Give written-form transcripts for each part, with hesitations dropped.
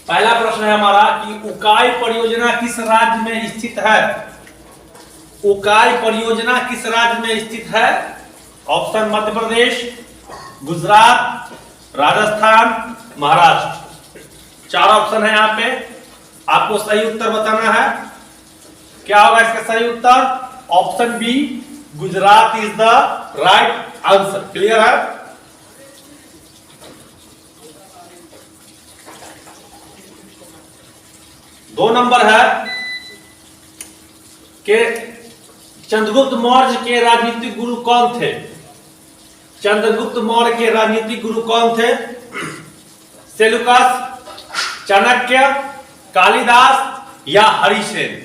पहला प्रश्न है हमारा कि उकाई परियोजना किस राज्य में स्थित है। उकाई परियोजना किस राज्य में स्थित है। ऑप्शन मध्य प्रदेश, गुजरात, राजस्थान, महाराष्ट्र। 4 ऑप्शन है यहाँ पे, आपको सही उत्तर बताना है। क्या होगा इसका सही उत्तर? Option B, Gujarat is the right answer. Clear है? दो नंबर है कि चंद्रगुप्त मौर्य के राजनीतिक गुरु कौन थे। चंद्रगुप्त मौर्य के राजनीतिक गुरु कौन थे? सेलुकस, चाणक्य, कालिदास या हरिसेन।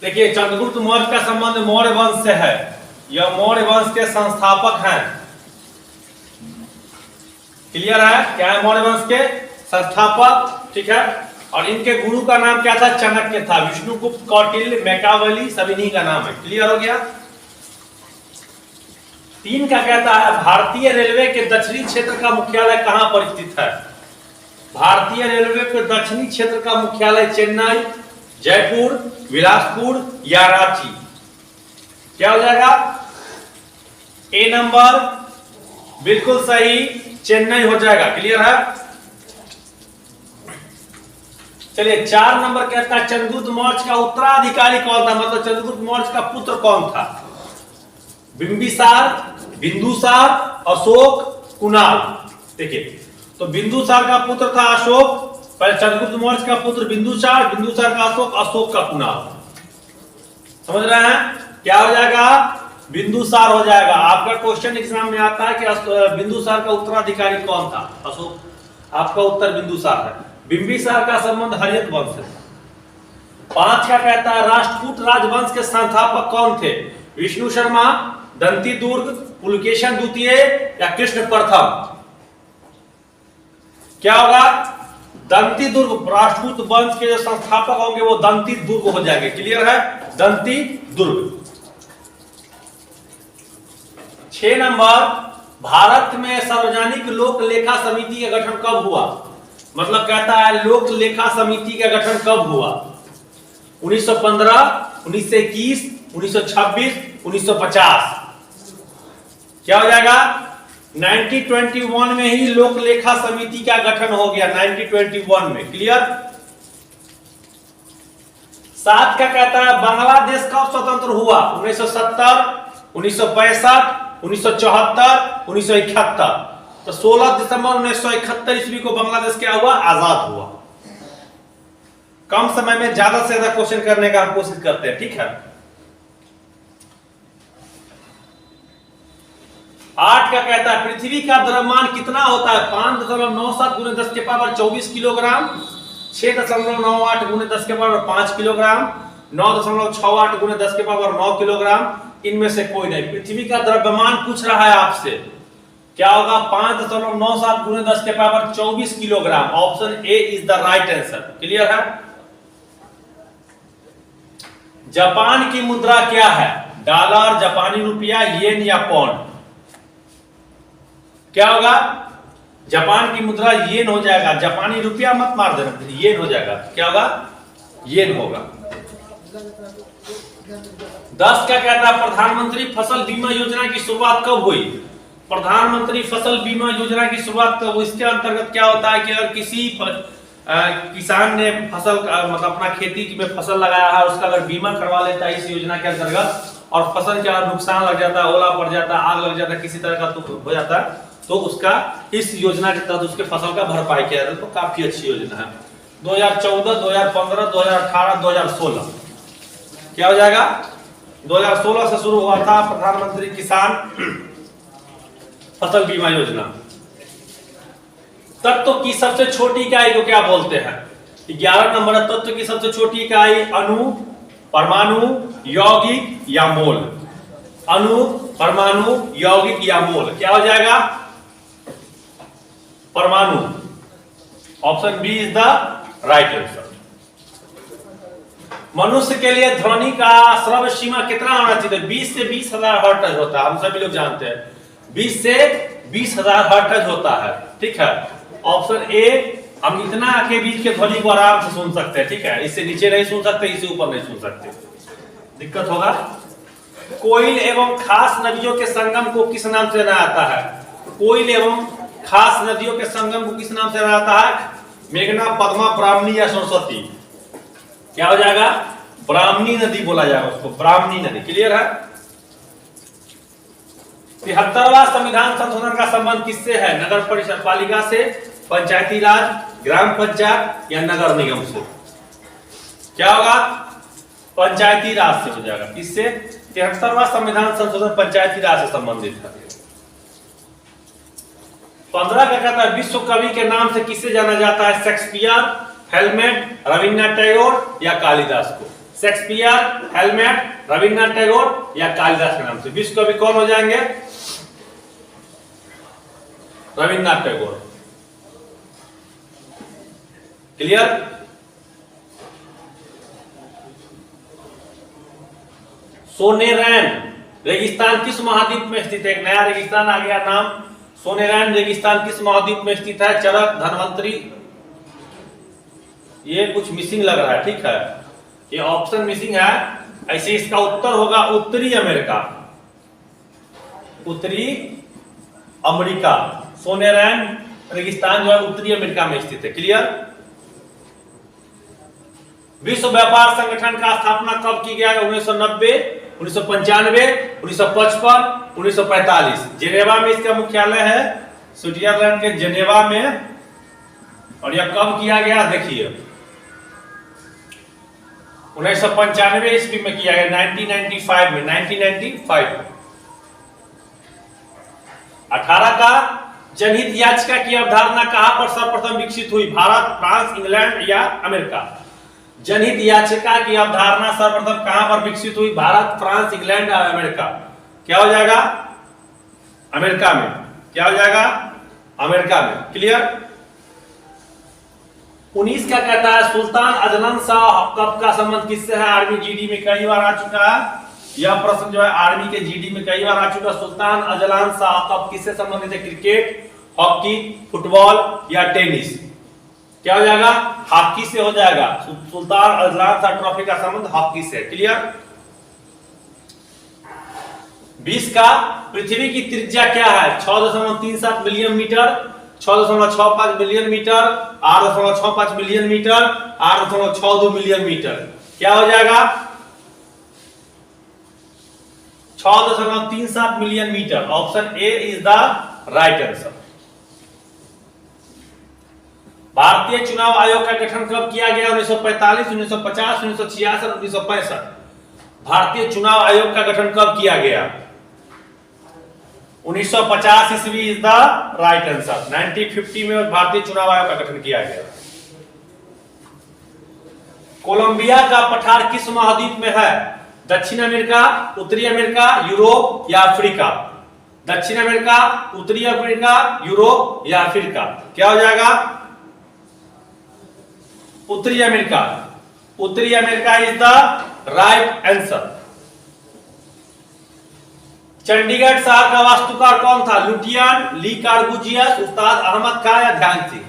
देखिए, चंद्रगुप्त मौर्य का संबंध मौर्य वंश से है। यह मौर्य वंश के संस्थापक हैं। क्लियर है? क्या है? मौर्य वंश के संस्थापक। ठीक है। और इनके गुरु का नाम क्या था? चाणक्य था। विष्णुगुप्त, कौटिल्य, मैकावली सब इन्हीं का नाम है। क्लियर हो गया? 3 का कहता है भारतीय रेलवे के दक्षिणी क्षेत्र का मुख्यालय कहां पर स्थित है। भारतीय रेलवे के दक्षिणी क्षेत्र का मुख्यालय चेन्नई, जयपुर, बिलासपुर या रांची। क्या हो जाएगा? ए नंबर बिल्कुल सही, चेन्नई हो जाएगा। क्लियर है? चलिए, 4 नंबर कहता है चंद्रगुप्त मौर्य का उत्तराधिकारी कौन था। मतलब चंद्रगुप्त मौर्य का पुत्र कौन था। बिंबिसार, बिंदुसार, अशोक, कुणाल। देखिए, तो बिंदुसार का पुत्र था अशोक। पहले चंद्रगुप्त मौर्य का पुत्र बिंदुसार, बिंदुसार का अशोक, अशोक का कुणाल। समझ रहे हैं? क्या हो जाएगा? बिंदुसार हो जाएगा। आपका क्वेश्चन एग्जाम में आता है कि बिंदुसार का उत्तराधिकारी कौन था। अशोक। आपका उत्तर बिंदुसार है। बिंबिसार का संबंध हरियत वंश है। 5 का कहता है राष्ट्रकूट राजवंश के संस्थापक कौन थे। विष्णु शर्मा, दंती दुर्ग, पुलकेशन द्वितीय या कृष्ण प्रथम। क्या होगा? दंती दुर्ग। राष्ट्रकूट वंश के जो संस्थापक होंगे वो दंती दुर्ग हो जाएंगे। क्लियर है? दंती दुर्ग। 6 नंबर, भारत में सार्वजनिक लोक लेखा समिति का गठन कब हुआ। मतलब कहता है लोक लेखा समिति का गठन कब हुआ। 1915, 1921, 1926, 1950। क्या हो जाएगा? 1921 में ही लोक लेखा समिति का गठन हो गया। 1921 में। क्लियर? 7 का कहता है बांग्लादेश कब स्वतंत्र हुआ। 1970, 1965, 1974, 1971। तो 16 दिसंबर 1971 ईस्वी को बांग्लादेश क्या हुआ? आजाद हुआ। कम समय में ज्यादा से ज्यादा क्वेश्चन करने का हम कोशिश करते हैं। ठीक है। 8 का कहता है पृथ्वी का द्रव्यमान कितना होता है। 5.97 गुने 10 के पावर 24 किलोग्राम, 6.98 गुने 10 के पावर 5 किलोग्राम, 9.68 गुने 10 के पावर 9 किलोग्राम। इनमें से कोई नहीं। पृथ्वी का द्रव्यमान पूछ रहा है आपसे। क्या होगा? 5.97 गुने 10 के power 24 kilogram. Option A is the right answer. Clear है? जापान की मुद्रा क्या है। डॉलर, जापानी रुपया, येन या पौंड। क्या होगा? जापान की मुद्रा येन हो जाएगा। जापानी रुपया मत मार देना, येन हो जाएगा। क्या होगा? येन होगा। 10 क्या कहता है प्रधानमंत्री फसल बीमा योजना की शुरुआत कब हुई। प्रधानमंत्री फसल बीमा योजना की शुरुआत कब हुई। इसके अंतर्गत क्या होता है कि अगर किसी किसान ने फसल मतलब अपना खेती में फसल लगाया है, उसका अगर बीमा करवा लेता है इस योजना के अंतर्गत, और फसल का नुकसान लग जाता है, ओला पड़ जाता है, आग लग जाता है, किसी तरह का तो हो जाता है, तो उसका इस योजना के तहत उसके फसल का भरपाई किया जाता है। तो काफी अच्छी योजना है। 2014, 2015, 2018, 2016। क्या हो जाएगा? 2016 से शुरू हुआ था प्रधानमंत्री किसान फसल बीमा योजना। तत्व की सबसे छोटी इकाई को क्या बोलते हैं। 11 नंबर है तत्व की सबसे छोटी इकाई अणु, परमाणु, यौगिक या मोल। अणु, परमाणु, यौगिक या मोल। क्या हो जाएगा? परमाणु। Option B is the right answer. मनुष्य के लिए ध्वनि का श्रव्य सीमा कितना होना चाहिए। 20 से 20,000 हर्ट्ज होता है। हम सभी लोग जानते हैं 20 से 20,000 हर्ट्ज होता है। ठीक है। ऑप्शन ए हम इतना के बीच के ध्वनि को आराम से सुन सकते हैं, ठीक है। इससे नीचे नहीं सुन सकते, इससे ऊपर नहीं सुन सकते, दिक्कत होगा। कोयल एवं खास नदियों के संगम को किस नाम से जाना जाता है? कोयल एवं खास नदियों के संगम को किस नाम से जाना जाता है? मेघना, पद्मा, ब्राह्मणी या सरस्वती? क्या हो जाएगा? ब्राह्मणी नदी बोला जाएगा उसको, ब्राह्मणी नदी। क्लियर है? 73वां संविधान संशोधन का संबंध किससे है? नगर परिषद पालिका से, पंचायती राज, ग्राम पंचायत या नगर निगम से? क्या होगा? पंचायती राज से हो जाएगा। किससे? 73वां संविधान संशोधन पंचायती राज से संबंधित है। 15 का कहता है विश्व कवि के नाम से किससे जाना जाता है? शेक्सपियर, हेलमेट, रविन्द्रनाथ टैगोर या कालिदास को? शेक्सपियर, हेलमेट, रविन्द्रनाथ टैगोर या कालिदास के नाम से विश्व कवि कौन हो जाएंगे? रविन्द्रनाथ टैगोर। क्लियर? सोनेरैन रेगिस्तान किस महाद्वीप में स्थित है? एक नया रेगिस्तान आ गया नाम। सोनेरैन रेगिस्तान किस महाद्वीप में स्थित है? चरक, धनवंतरी, ये कुछ मिसिंग लग रहा है, ठीक है, ये ऑप्शन मिसिंग है। ऐसे इसका उत्तर होगा उत्तरी अमेरिका, उत्तरी अमेरिका। सोनेरैन रेगिस्तान जो है उत्तरी अमेरिका में स्थित है। क्लियर? विश्व व्यापार संगठन का स्थापना कब की गया? 1990, 1995, 1955, 1945। जेनेवा में इसका मुख्यालय है, स्विट्जरलैंड के जेनेवा में। और यह कब किया गया? देखिए 1995 ईस्वी में किया गया, 1995 में, 1995। 18 का जनहित याचिका की अवधारणा कहां पर सर्वप्रथम विकसित हुई? भारत, फ्रांस, इंग्लैंड या अमेरिका? जनहित याचिका की अवधारणा सर्वप्रथम कहां पर विकसित हुई? भारत, फ्रांस, इंग्लैंड या अमेरिका? क्या हो जाएगा? अमेरिका में। क्या हो जाएगा? अमेरिका में। क्लियर? 19 का कहता है सुल्तान अजलन शाह कब का संबंध किससे है? आर्मी जीडी में कई बार आ चुका है यह प्रश्न, जो है आर्मी के जीडी में कई बार आ चुका है। सुल्तान अजलान शाह कब किससे संबंधित है? क्रिकेट, हॉकी, फुटबॉल या टेनिस? क्या हो जाएगा? हॉकी से हो जाएगा। सुल्तान अजलान शाह ट्रॉफी का संबंध हॉकी से। क्लियर? 20 का पृथ्वी की त्रिज्या क्या है? 6.37 million metre, 6.65 million metre, 8.65 million metre, 8.62 million metre? क्या हो जाएगा? 6.37 million metre. Option A is the right answer. भारतीय चुनाव आयोग का गठन कब किया गया? 1945, 1950, 1966, 1965। भारतीय चुनाव आयोग का गठन कब किया गया? 1950 ईस्वी इज द राइट आंसर। 1950 में भारतीय चुनाव आयोग का गठन किया गया। कोलंबिया का पठार किस महाद्वीप में है? दक्षिण अमेरिका, उत्तरी अमेरिका, यूरोप या अफ्रीका? दक्षिण अमेरिका, उत्तरी अफ्रीका, यूरोप या अफ्रीका? क्या हो जाएगा? उत्तरी अमेरिका। उत्तरी America is the right answer. Chandigarh शहर का वास्तुकार कौन था? लुटियन, ली कार्बूजियस, उस्ताद अहमद खां या ध्यान सिंह?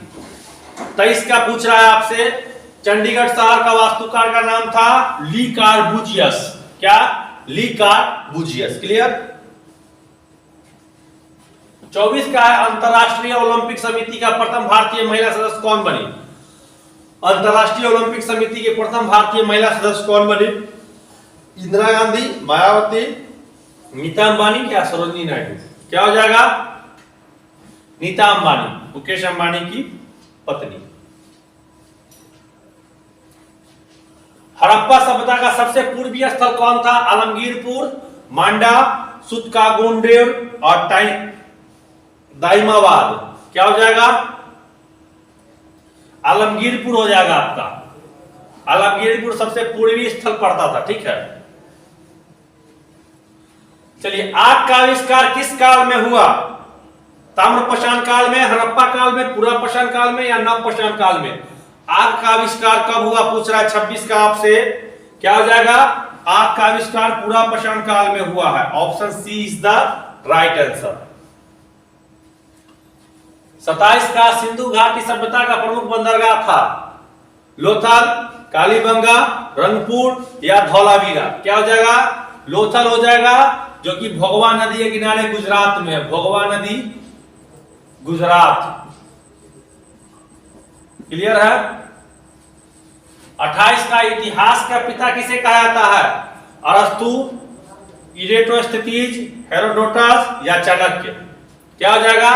23 का पूछ रहा है आपसे। चंडीगढ़ शहर का वास्तुकार का नाम था ली कार्बूजियस। क्या? ली कार्बूजियस। क्लियर? 24 का है अंतरराष्ट्रीय ओलंपिक समिति का प्रथम भारतीय महिला सदस्य कौन बनी? अंतरराष्ट्रीय ओलंपिक समिति के प्रथम भारतीय महिला सदस्य कौन बनी? इंदिरा गांधी, मायावती, नीता अंबानी क्या सरोजिनी नायडू? क्या हो जाएगा? नीता अंबानी, मुकेश अंबानी की पत्नी। हड़प्पा सभ्यता का सबसे पूर्वीय स्थल कौन था? आलमगीरपुर, मांडा, सुतकागोंडेर और दाइमाबाद? क्या हो जाएगा? आलमगीरपुर हो जाएगा आपका। आलमगीरपुर सबसे पूर्वी स्थल पड़ता था। ठीक है, चलिए, आग का आविष्कार किस काल में हुआ? ताम्रपाषाण काल में, हड़प्पा काल में, पुरापाषाण काल में या नवपाषाण काल में? आग का आविष्कार कब हुआ पूछ रहा है 26 का आपसे। क्या हो जाएगा? आग का आविष्कार पुरापाषाण काल में हुआ है। Option C is the right answer. 27 का सिंधु घाटी सभ्यता का प्रमुख बंदरगाह था लोथल, कालीबंगा, रंगपुर या धौलावीरा। क्या हो जाएगा? लोथल हो जाएगा, जो कि भोगवा नदी के किनारे गुजरात में है। भोगवा नदी गुजरात। क्लियर है? 28 का इतिहास का पिता किसे कहा जाता है? अरस्तु, इरेटोस्थनीज, हेरोडोटस या चाणक्य। क्या हो जाएगा?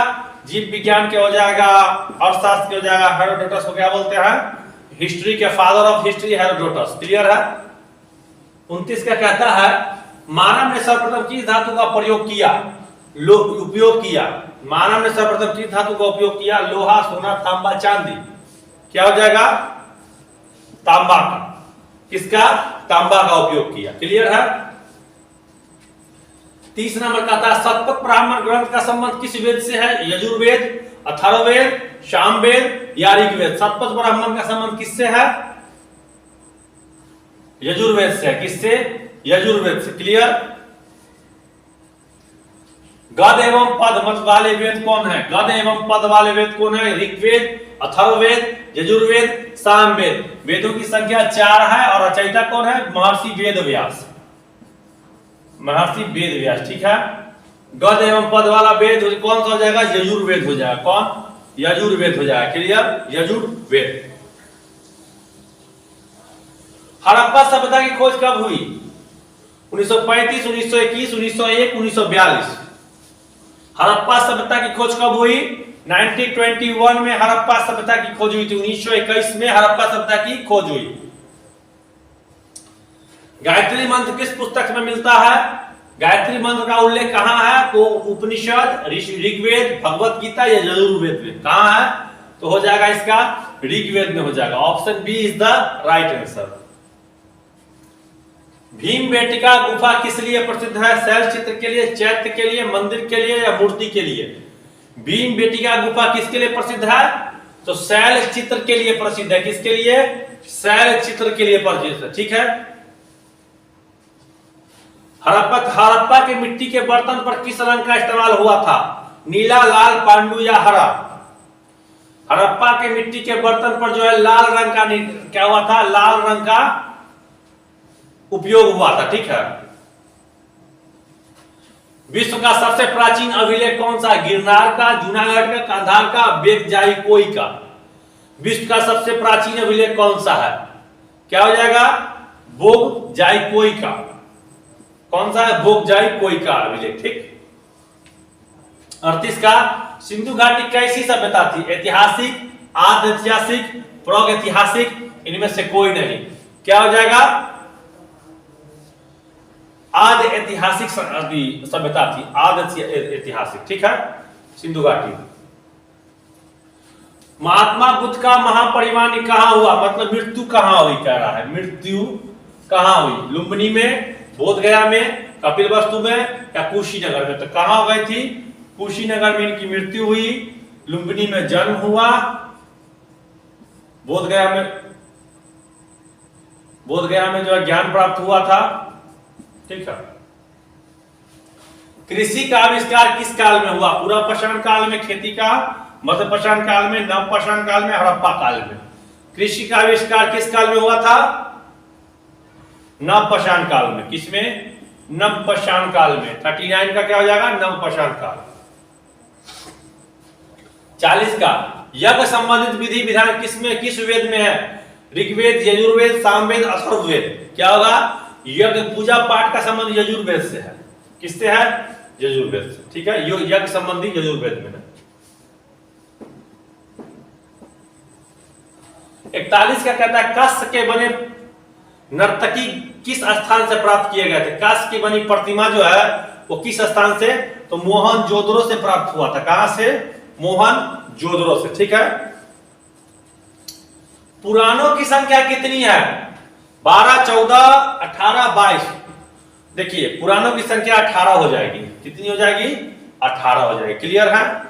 जीव विज्ञान के हो जाएगा, अर्थशास्त्र के हो जाएगा। हेरोडोटस को क्या बोलते हैं? हिस्ट्री के father of history Herodotus. Clear है? 29 का कहता है मानव ने सर्वप्रथम किस धातु का प्रयोग किया, उपयोग किया? मानव ने सर्वप्रथम किस धातु का उपयोग किया? लोहा, सोना, तांबा, चांदी। क्या हो जाएगा? तांबा का। किसका? तांबा का उपयोग किया। क्लियर है? 30 नंबर का था शतपथ ब्राह्मण ग्रंथ का संबंध किस वेद से है? यजुर्वेद, अथर्ववेद, सामवेद या ऋग्वेद। शतपथ ब्राह्मण का संबंध किससे है? यजुर्वेद से। किससे? यजुर्वेद से। क्लियर? गद एवं पद मत वाले वेद कौन है? गद एवं पद वाले वेद कौन है? ऋग्वेद, अथर्ववेद, यजुर्वेद, सामवेद। वेदों की संख्या 4 है और रचयिता कौन है? महर्षि वेदव्यास। महर्षि वेदव्यास। ठीक है? गद एवं पद वाला वेद कौन सा हो जाएगा? यजुर्वेद हो जाएगा। कौन? यजुर्वेद हो जाएगा। क्लियर? यजुर्वेद। हड़प्पा सभ्यता की खोज कब हुई? 1935, 1921, 1901, 1942। हड़प्पा सभ्यता की खोज कब हुई? 1921 में हड़प्पा सभ्यता की खोज हुई थी। 1921 में हड़प्पा सभ्यता की खोज हुई। गायत्री मंत्र किस पुस्तक में मिलता है? गायत्री मंत्र का उल्लेख कहां है? तो उपनिषद, ऋग्वेद, भगवत गीता या यजुर्वेद में। कहां है? तो हो जाएगा इसका ऋग्वेद में हो जाएगा। Option B is the right answer. Bhimbetka गुफा किस लिए प्रसिद्ध है? शैल चित्र के लिए, चैत्य के लिए, मंदिर के लिए या मूर्ति के लिए? भीमबेटका गुफा किसके लिए प्रसिद्ध है? तो शैल चित्र के लिए प्रसिद्ध है। किसके लिए? शैल चित्र के लिए प्रसिद्ध है। ठीक है? हड़प्पा के मिट्टी के बर्तन पर किस रंग का इस्तेमाल हुआ था? नीला, लाल, पांडु या हरा? हड़प्पा के मिट्टी के बर्तन पर जो है लाल रंग का क्या हुआ था? लाल रंग का उपयोग हुआ था। ठीक है? विश्व का सबसे प्राचीन अभिलेख कौन सा? गिरनार का, जूनागढ़ का, कांधार का, बेतजाईकोई का। विश्व का सबसे प्राचीन अभिलेख कौन सा है? क्या हो जाएगा? बोगजाईकोई का। कौन सा है? बोगजाईकोई का अभिलेख। ठीक। 38 का सिंधु घाटी कैसी सभ्यता थी? ऐतिहासिक, आद्य ऐतिहासिक, प्रागैतिहासिक, इनमें से कोई नहीं। क्या हो जाएगा? आद्य ऐतिहासिक सभ्यता थी। आद्य ऐतिहासिक। ठीक है? सिंधु घाटी। महात्मा बुद्ध का महापरिनिर्वाण कहां हुआ? मतलब मृत्यु कहां हुई कह रहा है। मृत्यु कहां हुई? लुम्बिनी में, बोधगया में, कपिलवस्तु में या कुशीनगर में? तो कहां गई थी? कुशीनगर में इनकी मृत्यु हुई। लुम्बिनी में जन्म हुआ। बोधगया में जो है ज्ञान प्राप्त हुआ था। ठीक है? कृषि का आविष्कार किस काल में हुआ? पूरा पाषाण काल में खेती का, मध्य पाषाण काल में, नव पाषाण काल में, हड़प्पा काल में। कृषि का आविष्कार किस काल में हुआ था? नव पाषाण काल में। किसमें? नव पाषाण काल में। 39 का क्या हो जाएगा? नव पाषाण काल। 40 का यज्ञ संबंधित विधि विधान किसमें, किस वेद में है? ऋग्वेद, यजुर्वेद, सामवेद, अथर्ववेद। क्या होगा? यज्ञ पूजा पाठ का संबंध यजुर्वेद से है। किससे है? यजुर्वेद से। ठीक है? यज्ञ संबंधी यजुर्वेद में है। 41 का कहता है कांस्य के बने नर्तकी किस स्थान से प्राप्त किए गए थे? कांस्य की बनी प्रतिमा जो है वो किस स्थान से? तो मोहनजोदड़ो से प्राप्त हुआ था। कहां से? मोहनजोदड़ो से। ठीक है? पुराणों की संख्या कितनी है? 12, 14, 18, 22। देखिए पुराणों की संख्या 18 हो जाएगी। कितनी हो जाएगी? 18 हो जाएगी। क्लियर है?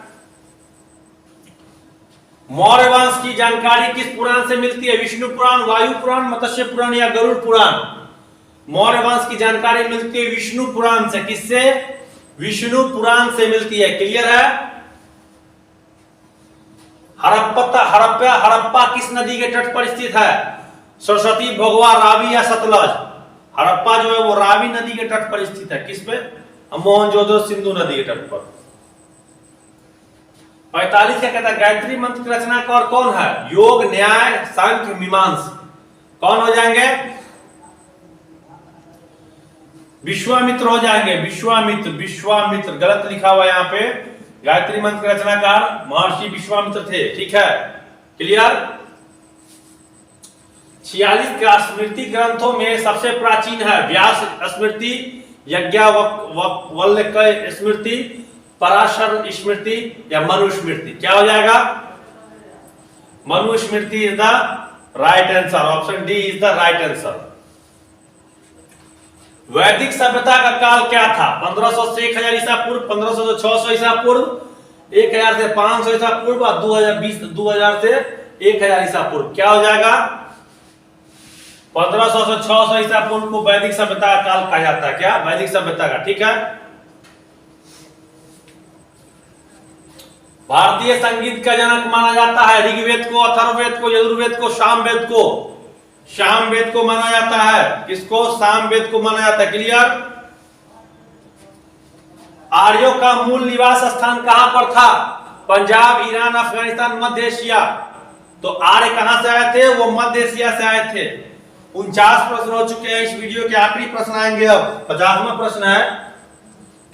मौर्य वंश की जानकारी किस पुराण से मिलती है? विष्णु पुराण, वायु पुराण, मत्स्य पुराण या गरुड़ पुराण? मौर्य वंश की जानकारी मिलती है विष्णु पुराण से। किससे? विष्णु पुराण से मिलती है। क्लियर है? हड़प्पा किस नदी के तट पर स्थित है? सरस्वती, भोगवा, रावी या सतलज? हड़प्पा जो है वो रावी नदी के तट पर स्थित है। किस पे? मोहनजोदड़ो सिंधु नदी के तट पर। 45 क्या कहता है? गायत्री मंत्र की रचनाकार कौन है? योग, न्याय, सांख्य, मीमांस। कौन हो जाएंगे? विश्वामित्र हो जाएंगे। विश्वामित्र गलत लिखा हुआ यहाँ पे। गायत्री मंत्र के रचनाकार महर्षि विश्वामित्र थे। ठीक है, क्लियर। 46 का स्मृति ग्रंथों में सबसे प्राचीन है व्यास स्मृति, याज्ञवल्क्य स्मृति, पराशर स्मृति या मनु स्मृति। क्या हो जाएगा? Manu Smriti is the right answer. Option D is the right answer. वैदिक सभ्यता का काल क्या था? 1500 से 1000 ईसा पूर्व, 1500 से 600 ईसा पूर्व, 1000 से 500 ईसा पूर्व और 2000 से 1000 ईसा पूर्व। क्या हो जाएगा? 1500 से 600 ईसा पूर्व को वैदिक सभ्यता का काल कहा जाता है। क्या? वैदिक सभ्यता का। ठीक है। भारतीय संगीत का जनक माना जाता है ऋग्वेद को, अथर्ववेद को, यजुर्वेद को, सामवेद को। सामवेद को माना जाता है। किसको? सामवेद को माना जाता है। क्लियर। आर्यों का मूल निवास स्थान कहां पर था? पंजाब, ईरान, अफगानिस्तान, मध्य एशिया। तो आर्य कहां से आए थे? वो मध्य एशिया से आए थे। 49 प्रश्न हो चुके हैं। इस वीडियो के आखिरी प्रश्न आएंगे। अब 50वां प्रश्न है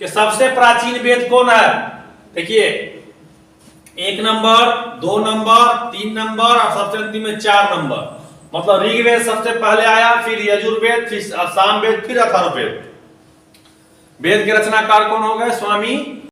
कि सबसे प्राचीन वेद कौन है? देखिए, 1 नंबर, 2 नंबर, 3 नंबर और सबसे अंतिम में 4 नंबर। मतलब ऋग्वेद सबसे पहले आया, फिर यजुर्वेद, फिर सामवेद, फिर अथर्ववेद। वेद के रचनाकार कौन हो गए? स्वामी